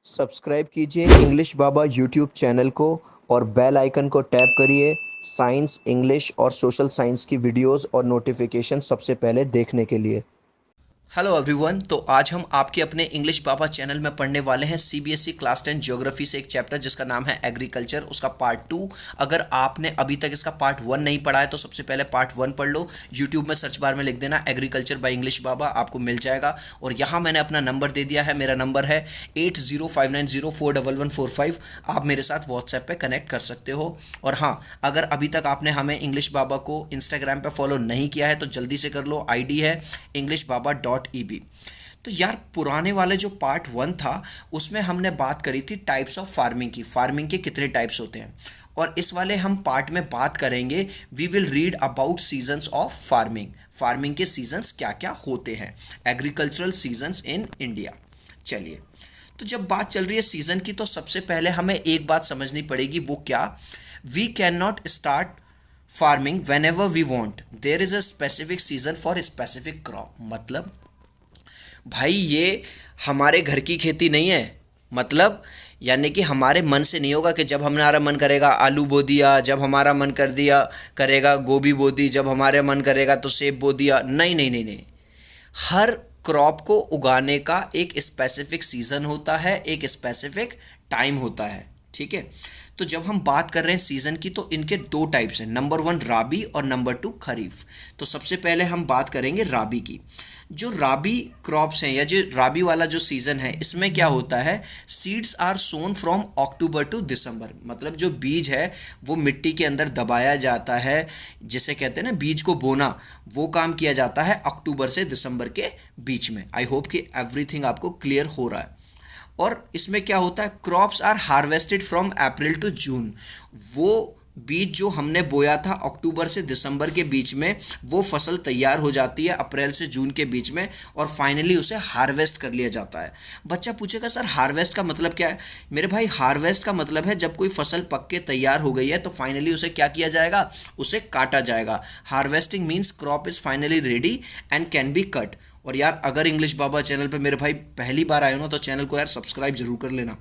Subscribe कीजिए English बाबा YouTube channel को और बेल आइकन को टैप करिए साइंस, इंग्लिश और सोशल साइंस की वीडियोस और नोटिफिकेशन सबसे पहले देखने के लिए। Hello everyone. तो आज हम आपके अपने इंग्लिश बाबा चैनल में पढ़ने वाले हैं सीबीएसई क्लास 10 ज्योग्राफी से एक चैप्टर जिसका नाम है एग्रीकल्चर, उसका पार्ट 2। अगर आपने अभी तक इसका पार्ट 1 नहीं पढ़ा है तो सबसे पहले पार्ट 1 पढ़ लो। यूट्यूब में सर्च बार में लिख देना एग्रीकल्चर बाय इंग्लिश बाबा, आपको मिल जाएगा। और यहाँ मैंने अपना नंबर दे दिया है, मेरा नंबर है 8059041145। आप मेरे साथ व्हाट्सएप पे कनेक्ट कर सकते हो। और हाँ, अगर अभी तक आपने हमें इंग्लिश बाबा को इंस्टाग्राम पे फॉलो नहीं किया है तो जल्दी से कर लो। आईडी है englishbaba.eb। तो यार, पुराने वाले जो पार्ट 1 था उसमें हमने बात करी थी टाइप्स ऑफ फार्मिंग की, फार्मिंग के कितने टाइप्स होते हैं। और इस वाले हम पार्ट में बात करेंगे, we will read about seasons of farming, farming के सीजन्स क्या क्या होते हैं, एग्रीकल्चरल सीजन्स इन इंडिया। चलिए, तो जब बात चल रही है सीजन की तो सबसे पहले हमें एक बात समझनी पड़ेगी, वो क्या, we can not start farming whenever we want, there is a specific season for specific crop. मतलब भाई, ये हमारे घर की खेती नहीं है। मतलब यानी कि हमारे मन से नहीं होगा कि जब हमारा मन करेगा आलू बो दिया, जब हमारा मन कर दिया करेगा गोभी बो दी, जब हमारे मन करेगा तो सेब बो दिया। नहीं नहीं नहीं नहीं, हर क्रॉप को उगाने का एक स्पेसिफिक सीज़न होता है, एक स्पेसिफिक टाइम होता है। ठीक है, तो जब हम बात कर रहे हैं सीज़न की तो इनके दो टाइप्स हैं, नंबर 1 राबी और नंबर 2 खरीफ। तो सबसे पहले हम बात करेंगे राबी की। जो राबी क्रॉप्स हैं या जो राबी वाला जो सीज़न है, इसमें क्या होता है, seeds are sown from October to December. मतलब जो बीज है वो मिट्टी के अंदर दबाया जाता है, जिसे कहते हैं ना बीज को बोना, वो काम किया जाता है अक्टूबर से दिसंबर के बीच में। आई होप कि एवरीथिंग आपको क्लियर हो रहा है। और इसमें क्या होता है, crops are harvested from April to June. वो बीज जो हमने बोया था अक्टूबर से दिसंबर के बीच में, वो फसल तैयार हो जाती है अप्रैल से जून के बीच में, और फाइनली उसे हार्वेस्ट कर लिया जाता है। बच्चा पूछेगा सर हार्वेस्ट का मतलब क्या है। मेरे भाई, हार्वेस्ट का मतलब है जब कोई फसल पक के तैयार हो गई है तो फाइनली उसे क्या किया जाएगा, उसे काटा जाएगा। Harvesting means crop is finally ready and can be cut. और यार, अगर इंग्लिश बाबा चैनल पे मेरे भाई पहली बार आए हो ना तो चैनल को यार सब्सक्राइब जरूर कर लेना।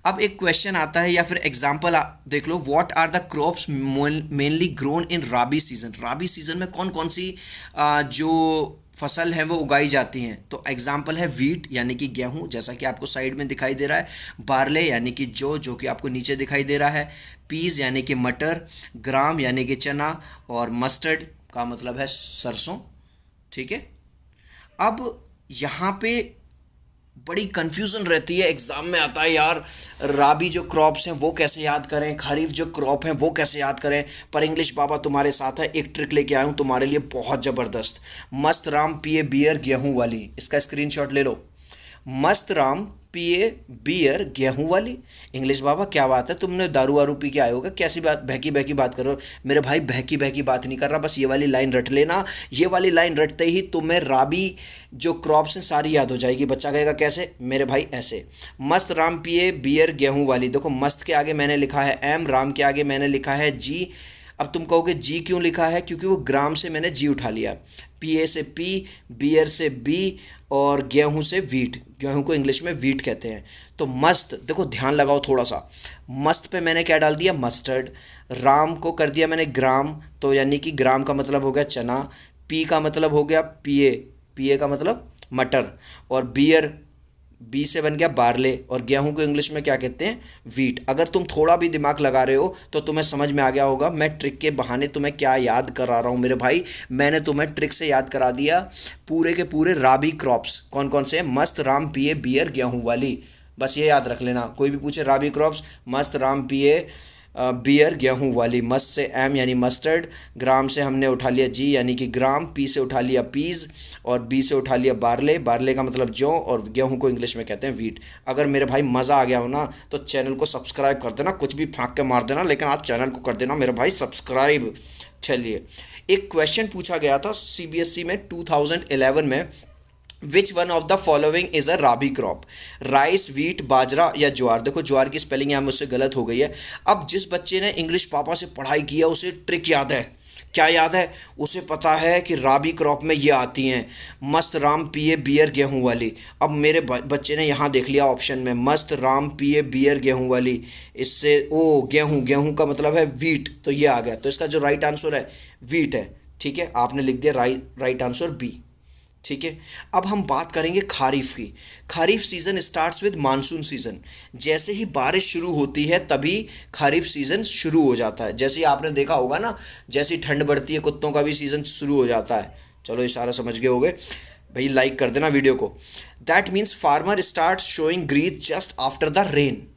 अब एक क्वेश्चन आता है या फिर एग्जाम्पल देख लो, what are the crops mainly grown in rabi season. Rabi season में कौन कौन सी जो फसल है वो उगाई जाती हैं। तो एग्जाम्पल है वीट यानी कि गेहूं, जैसा कि आपको साइड में दिखाई दे रहा है, बार्ले यानी कि जो कि आपको नीचे दिखाई दे रहा है, पीज यानी कि मटर, ग्राम यानी कि चना, और मस्टर्ड का मतलब है सरसों। ठीक है, अब यहाँ पे बड़ी कंफ्यूजन रहती है, एग्जाम में आता है यार, राबी जो क्रॉप्स हैं वो कैसे याद करें, खरीफ जो क्रॉप हैं वो कैसे याद करें। पर इंग्लिश बाबा तुम्हारे साथ है, एक ट्रिक लेके आया हूँ तुम्हारे लिए बहुत ज़बरदस्त। मस्त राम पिए बियर गेहूं वाली, इसका स्क्रीनशॉट ले लो। मस्त राम पिए बियर गेहूं वाली। इंग्लिश बाबा क्या बात है, तुमने दारू वारू पी के आए होगा, कैसी बात बहकी बहकी बात कर रहे हो। मेरे भाई, बहकी बहकी बात नहीं कर रहा, बस ये वाली लाइन रट लेना। ये वाली लाइन रटते ही तुम्हें राबी जो क्रॉप्स हैं सारी याद हो जाएगी। बच्चा कहेगा कैसे, मेरे भाई ऐसे, मस्त राम पिए बियर गेहूं वाली। देखो, मस्त के आगे मैंने लिखा है एम, राम के आगे मैंने लिखा है जी। अब तुम कहोगे जी क्यों लिखा है, क्योंकि वो ग्राम से मैंने जी उठा लिया। पीए से पी, बियर से बी, और गेहूं से वीट। गेहूं को इंग्लिश में वीट कहते हैं। तो मस्त, देखो ध्यान लगाओ थोड़ा सा, मस्त पे मैंने क्या डाल दिया, मस्टर्ड। राम को कर दिया मैंने ग्राम, तो यानी कि ग्राम का मतलब हो गया चना। पी का मतलब हो गया पिए, पिए का मतलब मटर। और बियर, बी से बन गया बार्ले। और गेहूं को इंग्लिश में क्या कहते हैं, वीट। अगर तुम थोड़ा भी दिमाग लगा रहे हो तो तुम्हें समझ में आ गया होगा मैं ट्रिक के बहाने तुम्हें क्या याद करा रहा हूँ। मेरे भाई, मैंने तुम्हें ट्रिक से याद करा दिया पूरे के पूरे राबी क्रॉप्स कौन कौन से हैं, मस्त राम पिए बियर गेहूं वाली। बस ये याद रख लेना, कोई भी पूछे राबी क्रॉप्स, मस्त राम पिए बियर गेहूं वाली। मस्त से एम यानी मस्टर्ड, ग्राम से हमने उठा लिया जी यानी कि ग्राम, पी से उठा लिया पीज, और बी से उठा लिया बार्ले। बार्ले का मतलब जौ, और गेहूं को इंग्लिश में कहते हैं वीट। अगर मेरे भाई मज़ा आ गया हो ना तो चैनल को सब्सक्राइब कर देना, कुछ भी फाँक के मार देना, लेकिन आज चैनल को कर देना मेरे भाई सब्सक्राइब। चलिए, एक क्वेश्चन पूछा गया था सीबीएसई में 2011 में, which one of the following is a rabi crop, rice, wheat, bajra या ज्वार। देखो, ज्वार की स्पेलिंग यहाँ मुझसे गलत हो गई है। अब जिस बच्चे ने इंग्लिश पापा से पढ़ाई की है उसे ट्रिक याद है क्या याद है? उसे पता है कि राबी क्रॉप में ये आती हैं, मस्त राम पिए बियर गेहूं वाली। अब मेरे बच्चे ने यहाँ देख लिया ऑप्शन में, मस्त राम पिए बियर गेहूं वाली। इससे ओ गेहूं, गेहूं का मतलब है वीट, तो ये आ गया। तो इसका जो राइट आंसर है वीट है। ठीक है, आपने लिख दिया राइट आंसर बी। ठीक है, अब हम बात करेंगे खारिफ की। Kharif season starts with monsoon season. जैसे ही बारिश शुरू होती है तभी खारिफ सीजन शुरू हो जाता है। जैसे ही आपने देखा होगा ना, जैसी ठंड बढ़ती है कुत्तों का भी सीजन शुरू हो जाता है। चलो इशारा समझ गए होगे भाई, लाइक कर देना वीडियो को। That means farmer start sowing growth just after the rain.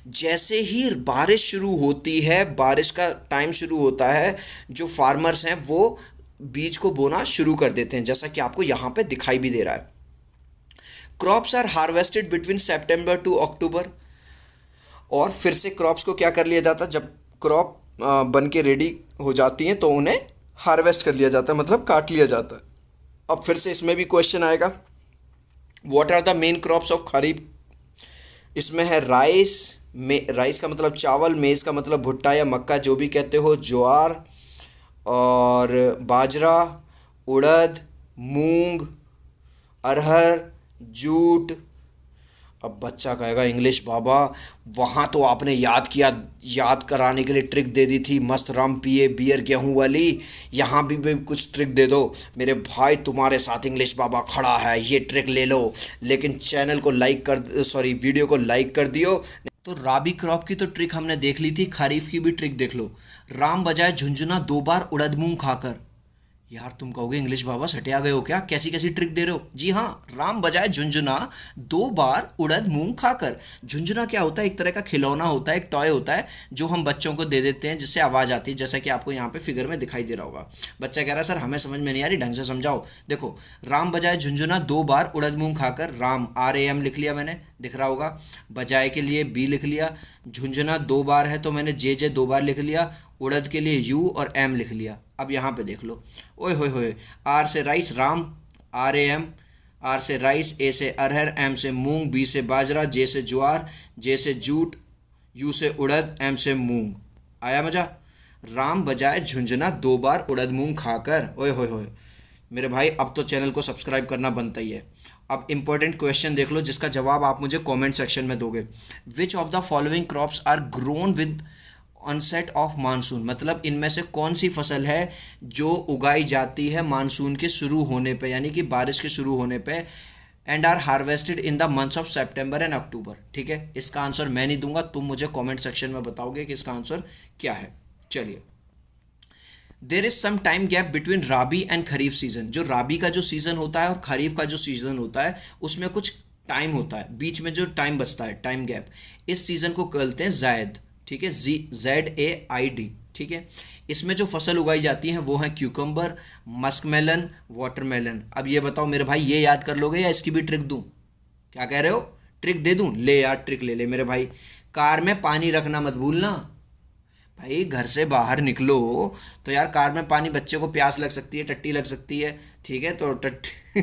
जैसे ही बारिश शुरू होती है, बारिश का टाइम शुरू होता है, जो फार्मर्स हैं वो बीज को बोना शुरू कर देते हैं, जैसा कि आपको यहाँ पे दिखाई भी दे रहा है। Crops are harvested between September to October. और फिर से क्रॉप्स को क्या कर लिया जाता है, जब क्रॉप बन के रेडी हो जाती हैं तो उन्हें हार्वेस्ट कर लिया जाता है, मतलब काट लिया जाता है। अब फिर से इसमें भी क्वेश्चन आएगा, what are the main crops of kharif. इसमें है राइस, राइस का मतलब चावल, मेज़ का मतलब भुट्टा या मक्का जो भी कहते हो, ज्वार और बाजरा, उड़द, मूंग, अरहर, जूट। अब बच्चा कहेगा इंग्लिश बाबा वहाँ तो आपने याद किया, याद कराने के लिए ट्रिक दे दी थी, मस्त राम पिए बियर गेहूं वाली, यहाँ भी कुछ ट्रिक दे दो। मेरे भाई तुम्हारे साथ इंग्लिश बाबा खड़ा है, ये ट्रिक ले लो। लेकिन चैनल को लाइक कर, सॉरी वीडियो को लाइक कर दियो। तो राबी क्रॉप की तो ट्रिक हमने देख ली थी, खरीफ की भी ट्रिक देख लो। राम बजाए झुंझुना 2 बार उड़द मूंग खाकर। यार तुम कहोगे इंग्लिश बाबा सटिया गए हो क्या, कैसी कैसी ट्रिक दे रहे हो। जी हाँ, राम बजाए झुंझुना 2 बार उड़द मूंग खाकर। झुंझुना क्या होता है, एक तरह का खिलौना होता है, एक टॉय होता है जो हम बच्चों को दे देते हैं जिससे आवाज़ आती है, जैसा कि आपको यहाँ पे फिगर में दिखाई दे रहा होगा। बच्चा कह रहा है सर हमें समझ में नहीं आ रही, ढंग से समझाओ। देखो, राम बजाए झुंझुना 2 बार उड़द मूंग खाकर। राम RAM लिख लिया मैंने, दिख रहा होगा। बजाए के लिए B लिख लिया, झुंझुना 2 बार है तो मैंने JJ 2 बार लिख लिया, उड़द के लिए U और M लिख लिया। अब यहाँ पे देख लो, ओए होए होए, R से राइस राम, RAM, R से राइस, A से अरहर, M से मूंग, B से बाजरा, J से ज्वार, J से जूट, U से उड़द, M से मूंग। आया मजा। राम बजाए झुंझुना 2 बार उड़द मूंग खाकर। ओए होए होए मेरे भाई, अब तो चैनल को सब्सक्राइब करना बनता ही है। अब इंपॉर्टेंट क्वेश्चन देख लो जिसका जवाब आप मुझे कमेंट सेक्शन में दोगे। Which of the following crops are grown with onset of monsoon. मतलब इनमें से कौन सी फसल है जो उगाई जाती है मानसून के शुरू होने पे, यानी कि बारिश के शुरू होने पे, and are harvested in the months of September and October. ठीक है, इसका आंसर मैं नहीं दूंगा, तुम मुझे कमेंट सेक्शन में बताओगे कि इसका आंसर क्या है। चलिए, there is some time gap between rabi and kharif season. जो राबी का जो सीजन होता है और खरीफ का जो सीजन होता है उसमें कुछ टाइम होता है, बीच में जो टाइम बचता है, टाइम गैप, इस सीजन को कहते हैं जायद। ठीक है, ZAID। ठीक है, इसमें जो फसल उगाई जाती हैं वो हैं क्यूकम्बर, मस्कमेलन, वाटरमेलन। अब ये बताओ मेरे भाई, ये याद कर लोगे या इसकी भी ट्रिक दूं? क्या कह रहे हो, ट्रिक दे दूं? ले यार ट्रिक ले ले मेरे भाई। कार में पानी रखना मत भूलना भाई, घर से बाहर निकलो तो यार कार में पानी, बच्चे को प्यास लग सकती है, टट्टी लग सकती है। ठीक है, तो टट्टी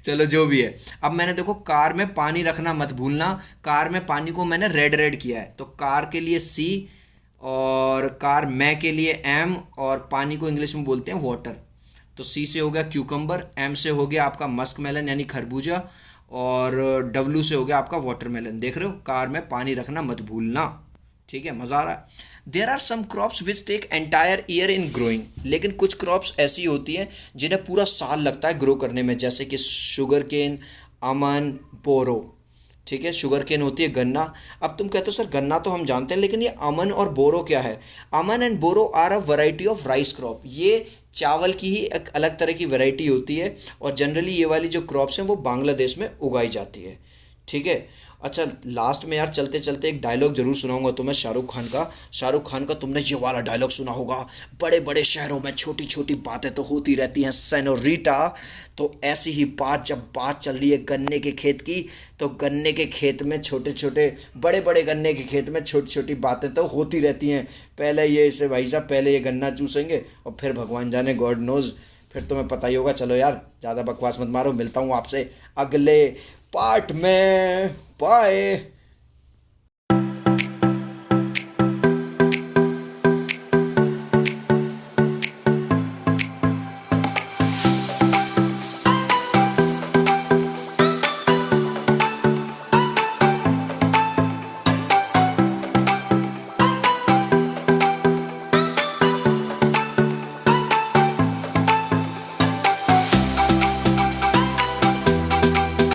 चलो जो भी है। अब मैंने देखो, कार में पानी रखना मत भूलना, कार में पानी को मैंने रेड किया है, तो कार के लिए C और कार में के लिए M और पानी को इंग्लिश में बोलते हैं वाटर। तो C से हो गया क्यूकम्बर, M से हो गया आपका मस्क मेलन यानी खरबूजा, और W से हो गया आपका वाटरमेलन। देख रहे हो, कार में पानी रखना मत भूलना। ठीक है, मज़ा आ रहा है। There are some crops which take entire year in growing. लेकिन कुछ क्रॉप्स ऐसी होती हैं जिन्हें पूरा साल लगता है ग्रो करने में, जैसे कि शुगर केन, अमन, बोरो। ठीक है, शुगर केन होती है गन्ना। अब तुम कहते हो सर गन्ना तो हम जानते हैं, लेकिन ये अमन और बोरो क्या है? Aman and boro are a variety of rice crop. ये चावल की ही एक अलग तरह की वैरायटी होती है, और जनरली ये वाली जो क्रॉप्स हैं वो बांग्लादेश में उगाई जाती है। ठीक है, अच्छा लास्ट में यार चलते चलते एक डायलॉग जरूर सुनाऊंगा तुम्हें शाहरुख खान का तुमने ये वाला डायलॉग सुना होगा, बड़े बड़े शहरों में छोटी छोटी बातें तो होती रहती हैं सेनोरिटा। तो ऐसी ही बात, जब बात चल रही है गन्ने के खेत की, तो गन्ने के खेत में छोटे छोटे, बड़े बड़े गन्ने के खेत में छोटी छोटी बातें तो होती रहती हैं। पहले ये इसे भाई साहब, पहले ये गन्ना चूसेंगे और फिर भगवान जाने, गॉड नोज, फिर तुम्हें पता ही होगा। चलो यार ज़्यादा बकवास मत मारो, मिलता हूँ आपसे अगले पार्ट में। बाय।